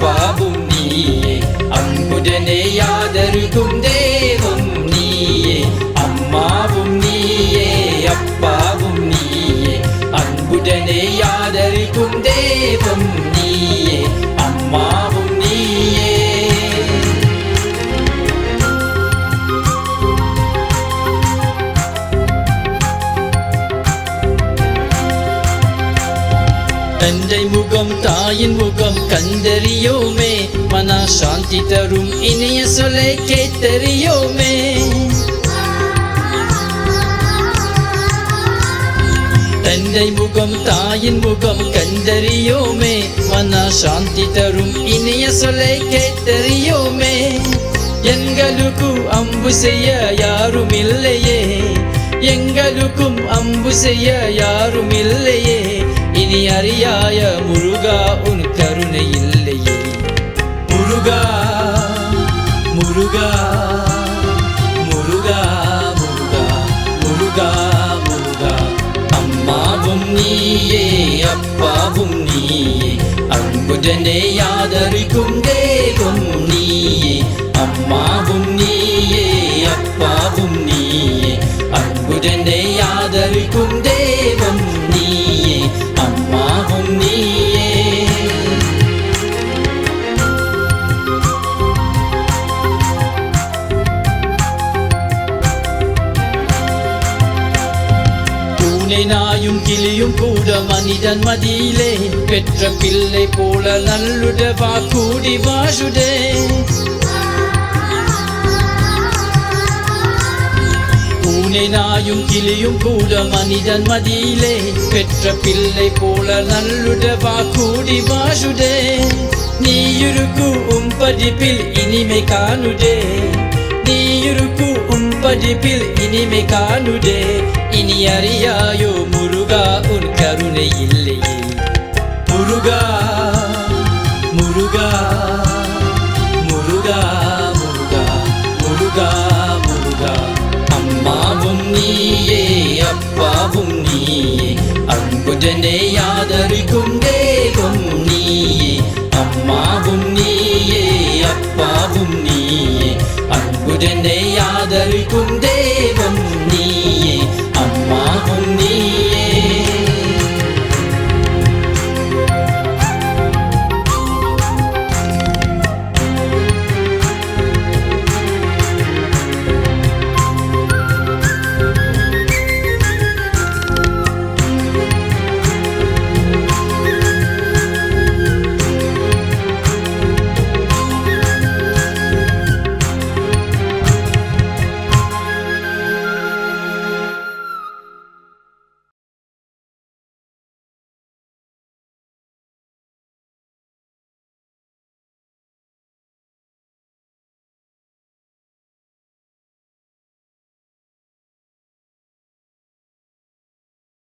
அப்பாவும் நீயே அன்புடனே யாதருக்கும் தெய்வம் நீயே அம்மாவும் நீயே அப்பாவும் நீயே அன்புடனே யாதருக்கும் தெய்வம் நீயே அம்மாவும் நீயே தந்தை முகம் தாயின் முகம் கண்டறியோமே மன சாந்தி தரும் இனிய சொல்லை கேட்டறியோமே தந்தை முகம் தாயின் முகம் கண்டறியோமே மன சாந்தி தரும் இனிய சொல்லை கேட்டறியோமே எங்களுக்கும் அம்பு செய்ய யாரும் இல்லையே எங்களுக்கும் அம்பு செய்ய யாரும் இல்லையே இனி அறியாய முருகா உன் கருணை இல்லையே முருகா முருகா முருகா முருகா முருகா முருகா அம்மாவும் நீயே அப்பாவும் நீயே அன்புடனே யாதருக்கும் தெய்வம் நீயே அம்மாவும் நீயே அப்பாவும் நீயே அன்புடனே யாதருக்கும் தெய்வம் நீயே அம்மாவும் நீயே பூனை நாயும் கிளியும் கூட மனிதன் மதியிலே பெற்ற பிள்ளை போல நல்லுடவா கூடி வாழுதே பூனை நாயும் கிளியும் கூட மனிதன் மதியிலே பெற்ற பிள்ளை போல நல்லுடவா கூடி வாழுதே நீயுருக்கு படிப்பில் இனிமை காணுதே நீயுருக்கு படிப்பில் இனிமை காணுதே இனி அறியாயோ முருகா உன் கருணை இல்லையே முருகா முருகா முருகா முருகா முருகா முருகா அம்மாவும் நீயே அப்பாவும் நீயே அன்புடனே யாதருக்கும் தெய்வம் நீயே அம்மாவும் நீயே அப்பாவும் நீயே அன்புடனே யாதருக்கும் தெய்வம் நீயே அம்மாவும் நீயே